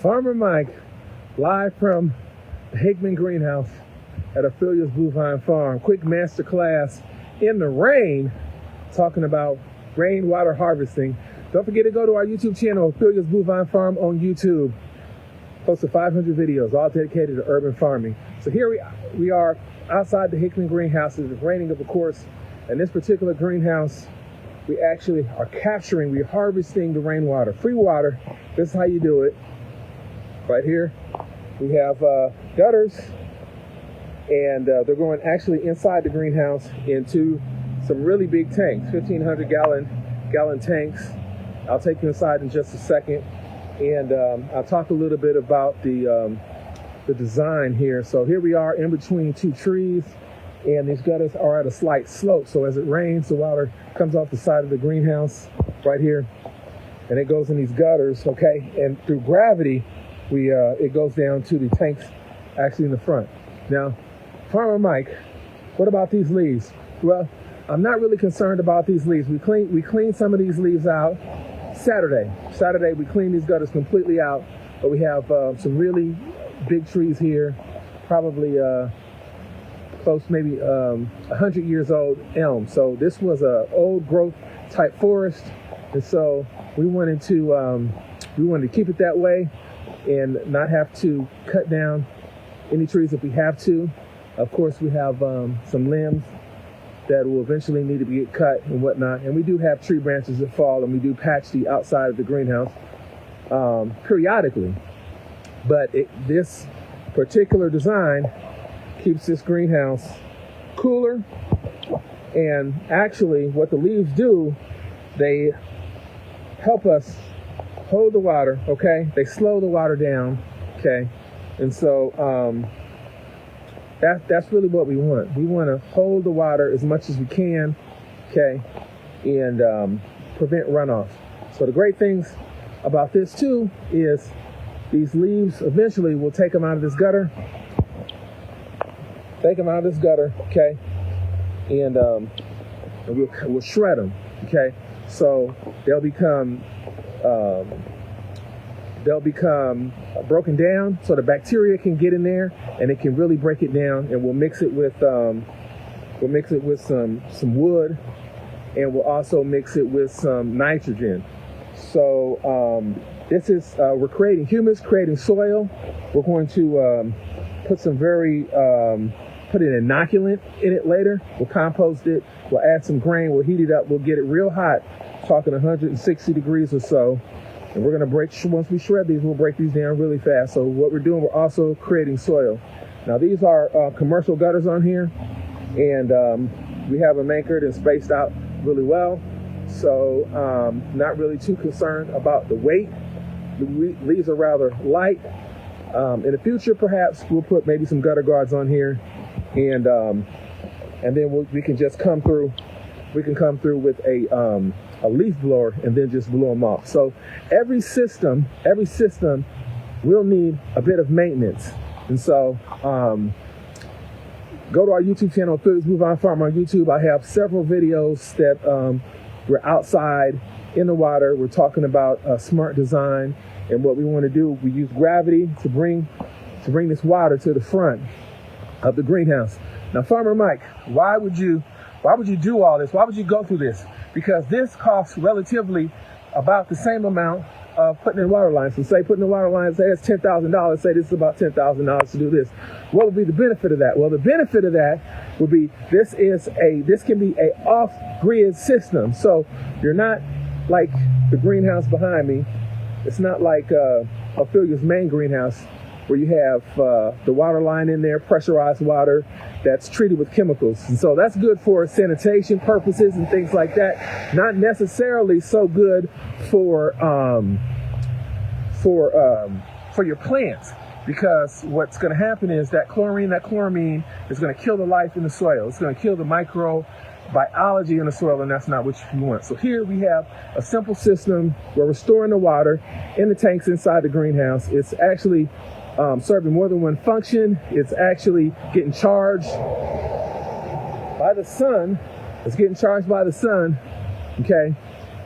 Farmer Mike, live from the Hickman greenhouse at Ophelia's Bovine Farm. Quick masterclass in the rain, talking about rainwater harvesting. Don't forget to go to our YouTube channel, Ophelia's Bovine Farm on YouTube. Close to 500 videos, all dedicated to urban farming. So here we are outside the Hickman greenhouse. It's raining, of course. In this particular greenhouse, we actually are we're harvesting the rainwater, free water. This is how you do it. Right here, we have gutters, and they're going actually inside the greenhouse into some really big tanks, 1,500 gallon tanks. I'll take you inside in just a second, and I'll talk a little bit about the design here. So here we are in between two trees, and these gutters are at a slight slope. So as it rains, the water comes off the side of the greenhouse right here, and it goes in these gutters, okay? And through gravity, it goes down to the tanks actually in the front. Now, Farmer Mike, what about these leaves? Well, I'm not really concerned about these leaves. We cleaned some of these leaves out Saturday. We cleaned these gutters completely out, but we have some really big trees here, probably close, maybe 100 years old elm. So this was a old growth type forest, and so we wanted to keep it that way and not have to cut down any trees if we have to. Of course, we have some limbs that will eventually need to be cut and whatnot. And we do have tree branches that fall, and we do patch the outside of the greenhouse periodically. But this particular design keeps this greenhouse cooler. And actually, what the leaves do, they help us hold the water, okay? They slow the water down, okay? And so that's really what we want. We want to hold the water as much as we can, okay? And prevent runoff. So the great things about this too is these leaves, eventually we'll take them out of this gutter. Okay? And we'll shred them, okay? So they'll become broken down, so the bacteria can get in there and it can really break it down. And we'll mix it with some wood, and we'll also mix it with some nitrogen. So this is we're creating humus, creating soil. We're going to put an inoculant in it later. We'll compost it. We'll add some grain. We'll heat it up. We'll get it real hot, talking 160 degrees or so. And we're going to once we shred these, we'll break these down really fast. So what we're doing, we're also creating soil. Now these are commercial gutters on here, and we have them anchored and spaced out really well. So not really too concerned about the weight. The leaves are rather light. In the future, perhaps we'll put maybe some gutter guards on here, and then we can just come through. We can come through with a leaf blower and then just blow them off. So every system will need a bit of maintenance. And so go to our YouTube channel, Ophelia's Bovine Farm on YouTube. I have several videos that we're outside in the water. We're talking about smart design, and what we want to do, we use gravity to bring this water to the front of the greenhouse. Now, Farmer Mike, why would you do all this? Why would you go through this? Because this costs relatively about the same amount of putting in water lines. So say putting in water lines, say it's $10,000. Say this is about $10,000 to do this. What would be the benefit of that? Well, the benefit of that would be this can be a off-grid system. So you're not like the greenhouse behind me. It's not like Ophelia's main greenhouse, where you have the water line in there, pressurized water that's treated with chemicals. And so that's good for sanitation purposes and things like that. Not necessarily so good for your plants, because what's going to happen is that chloramine is going to kill the life in the soil. It's going to kill the microbiology in the soil, and that's not what you want. So here we have a simple system where we're storing the water in the tanks inside the greenhouse. It's actually serving more than one function. It's actually getting charged by the sun. Okay.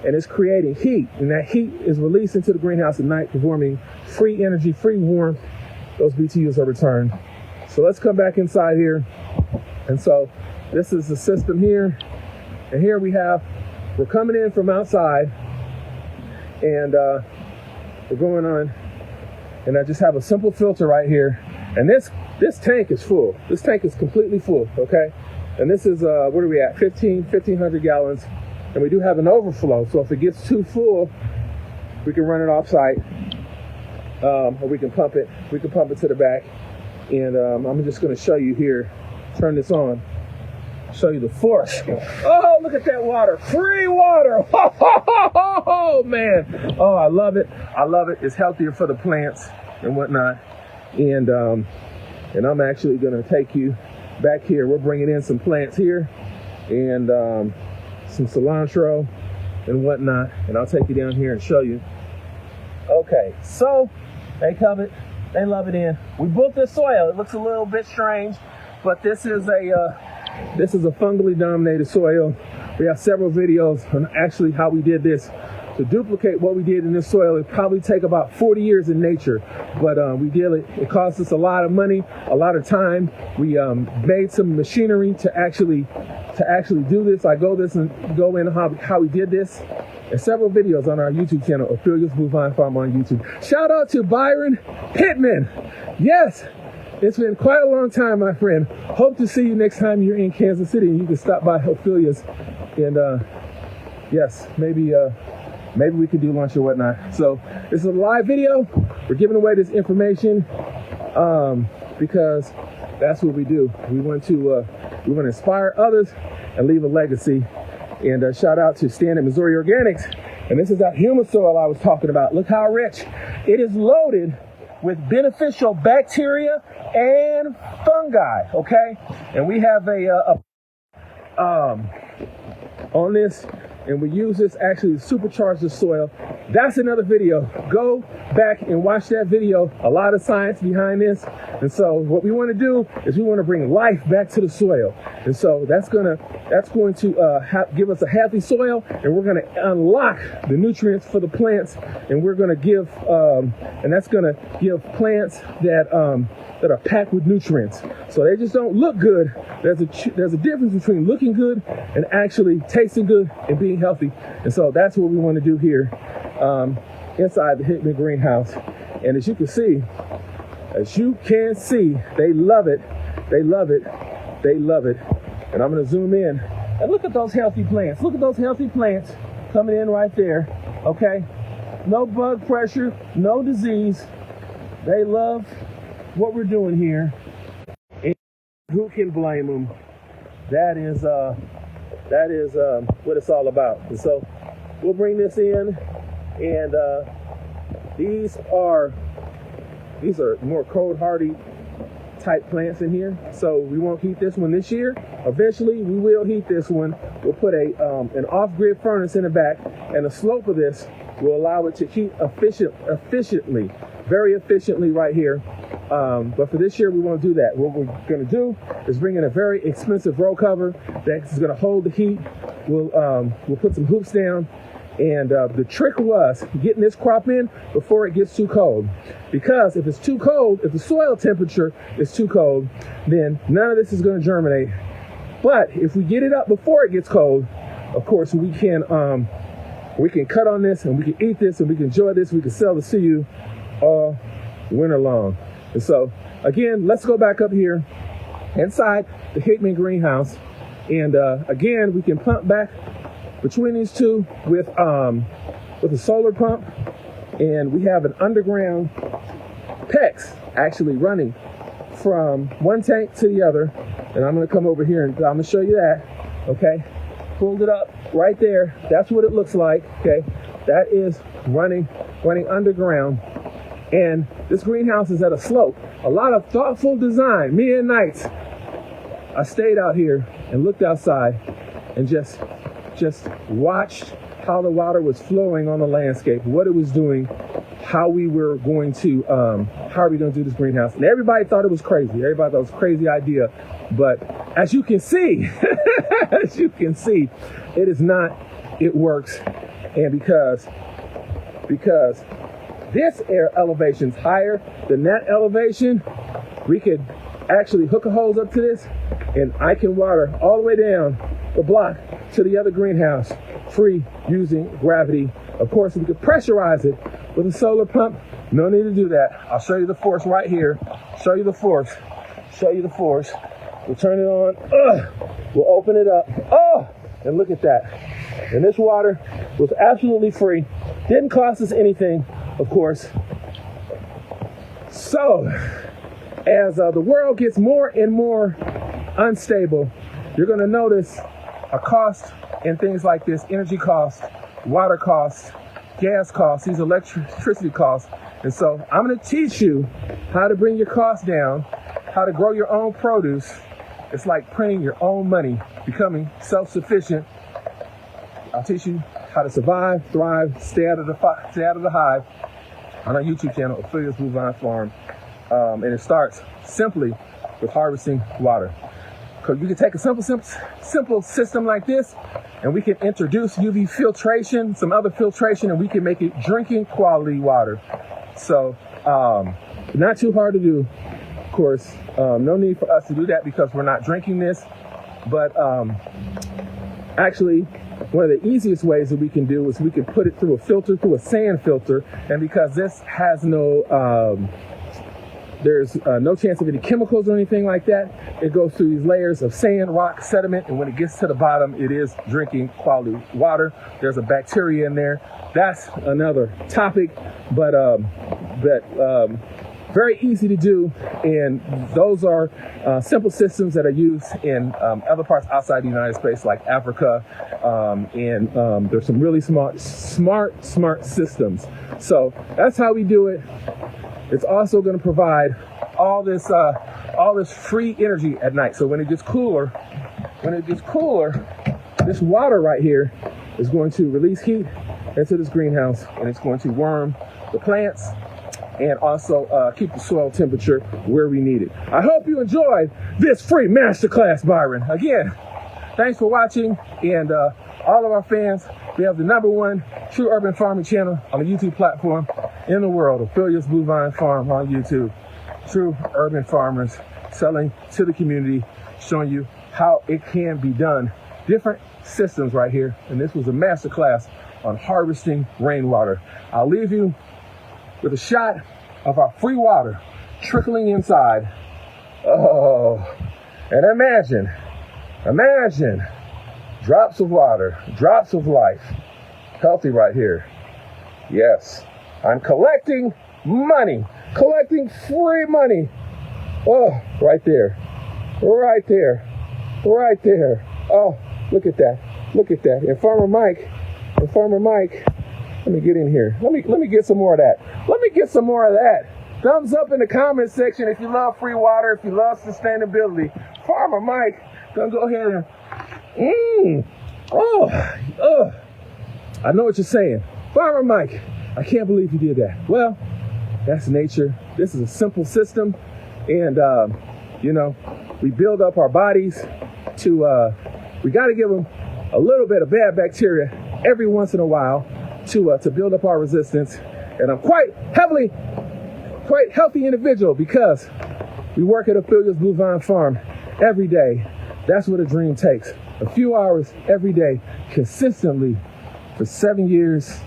and it's creating heat, and that heat is released into the greenhouse at night, performing free energy, free warmth. Those BTUs are returned. So let's come back inside here. And so this is the system here, and here we're coming in from outside, and we're going on, and I just have a simple filter right here, and this tank is full. This tank is completely full, okay? And this is, what are we at, 1,500 gallons, and we do have an overflow, so if it gets too full, we can run it off-site, or we can pump it to the back, and I'm just gonna show you here, turn this on, show you the force. Oh, look at that water, free water. Oh man, oh, I love it. It's healthier for the plants and whatnot. And I'm actually gonna take you back here. We're bringing in some plants here, and some cilantro and whatnot, and I'll take you down here and show you. Okay, so they love it in. We built this soil. It looks a little bit strange, but this is a fungally dominated soil. We have several videos on actually how we did this. To duplicate what we did in this soil, it probably take about 40 years in nature, but we did it. It cost us a lot of money, a lot of time. We made some machinery to actually do this. I go in how we did this, and several videos on our YouTube channel, Ophelia's Blue Vine Farm on YouTube. Shout out to Byron Pittman. Yes, it's been quite a long time, my friend. Hope to see you next time you're in Kansas City, and you can stop by Ophelia's, and yes, maybe we could do lunch or whatnot. So this is a live video. We're giving away this information because that's what we do. We want to inspire others and leave a legacy. And shout out to Stan at Missouri Organics. And this is that humus soil I was talking about. Look how rich. It is loaded with beneficial bacteria and fungi. Okay, and we have on this, and we use this actually to supercharge the soil. That's another video. Go back and watch that video. A lot of science behind this. And so what we want to do is we want to bring life back to the soil. And so that's going to give us a healthy soil, and we're going to unlock the nutrients for the plants, and we're going to give and that's going to give plants that are packed with nutrients. So they just don't look good. There's a difference between looking good and actually tasting good and being healthy. And so that's what we want to do here inside the Hickman greenhouse. And as you can see, they love it. And I'm going to zoom in and look at those healthy plants. Look at those healthy plants coming in right there. Okay, no bug pressure, no disease. They love what we're doing here, and who can blame them? That is what it's all about. And so we'll bring this in, and these are more cold hardy type plants in here. So we won't heat this one this year. Eventually we will heat this one. We'll put an off-grid furnace in the back, and the slope of this will allow it to heat efficiently, very efficiently right here. But for this year, we won't do that. What we're going to do is bring in a very expensive row cover that's going to hold the heat. We'll put some hoops down, and the trick was getting this crop in before it gets too cold. Because if it's too cold, if the soil temperature is too cold, then none of this is going to germinate. But if we get it up before it gets cold, of course we can cut on this, and we can eat this, and we can enjoy this. We can sell this to you all winter long. And so, again, let's go back up here inside the Hickman greenhouse. And again, we can pump back between these two with a solar pump. And we have an underground PEX actually running from one tank to the other. And I'm going to come over here and I'm going to show you that. Okay, pulled it up right there. That's what it looks like. Okay, that is running underground. And this greenhouse is at a slope. A lot of thoughtful design. Me and nights, I stayed out here and looked outside and just watched how the water was flowing on the landscape, what it was doing, how we were going to do this greenhouse. And everybody thought it was crazy. Everybody thought it was a crazy idea. But as you can see, it is not. It works. And because this air elevation's higher than that elevation, we could actually hook a hose up to this, and I can water all the way down the block to the other greenhouse, free using gravity. Of course, we could pressurize it with a solar pump. No need to do that. I'll show you the force right here. Show you the force. We'll turn it on. We'll open it up. And look at that. And this water was absolutely free. Didn't cost us anything, of course. So, as the world gets more and more unstable, you're going to notice a cost in things like this: energy costs, water costs, gas costs, these electricity costs. And so I'm going to teach you how to bring your costs down, how to grow your own produce. It's like printing your own money, becoming self-sufficient. I'll teach you how to survive, thrive, stay out of the hive on our YouTube channel, Ophelia's Blue Vine Farm. And it starts simply with harvesting water. Because you can take a simple system like this, and we can introduce UV filtration, some other filtration, and we can make it drinking quality water. So, not too hard to do, of course. No need for us to do that because we're not drinking this. But actually, one of the easiest ways that we can do is we can put it through a filter, through a sand filter. And because this has no, there's no chance of any chemicals or anything like that, it goes through these layers of sand, rock, sediment, and when it gets to the bottom, it is drinking quality water. There's a bacteria in there. That's another topic, but very easy to do, and those are simple systems that are used in other parts outside the United States, like Africa, and there's some really smart systems. So that's how we do it. It's also going to provide all this free energy at night. So when it gets cooler, this water right here is going to release heat into this greenhouse, and it's going to warm the plants and also keep the soil temperature where we need it. I hope you enjoyed this free masterclass, Byron. Again, thanks for watching, and all of our fans, we have the #1 true urban farming channel on the YouTube platform in the world, Ophelia's Blue Vine Farm on YouTube. True urban farmers selling to the community, showing you how it can be done. Different systems right here, and this was a masterclass on harvesting rainwater. I'll leave you with a shot of our free water trickling inside. And imagine drops of water, drops of life, healthy right here. Yes, I'm collecting money, collecting free money. Right there. Oh, look at that. And Farmer Mike, let me get in here. Let me get some more of that. Thumbs up in the comment section if you love free water, if you love sustainability. Farmer Mike, gonna go ahead and I know what you're saying. Farmer Mike, I can't believe you did that. Well, that's nature. This is a simple system, and we build up our bodies to we got to give them a little bit of bad bacteria every once in a while to build up our resistance. And I'm quite healthy individual because we work at Ophelia's Blue Vine Farm every day. That's what a dream takes. A few hours every day, consistently for 7 years,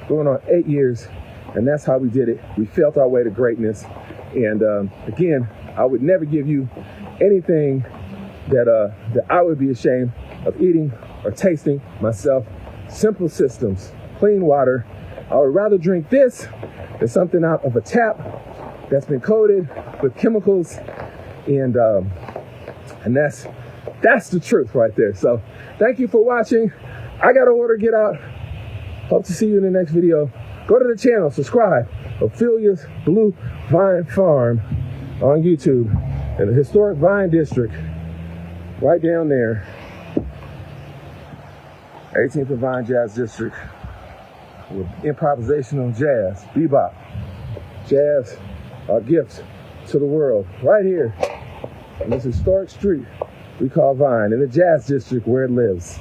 going on 8 years. And that's how we did it. We felt our way to greatness. And again, I would never give you anything that I would be ashamed of eating or tasting myself. Simple systems, clean water. I would rather drink this than something out of a tap that's been coated with chemicals, and that's the truth right there. So thank you for watching. I got to order, get out. Hope to see you in the next video. Go to the channel, subscribe. Ophelia's Blue Vine Farm on YouTube in the historic Vine District, right down there. 18th and Vine Jazz District with improvisational jazz, bebop, jazz, our gifts to the world, right here on this historic street we call Vine, in the Jazz District where it lives.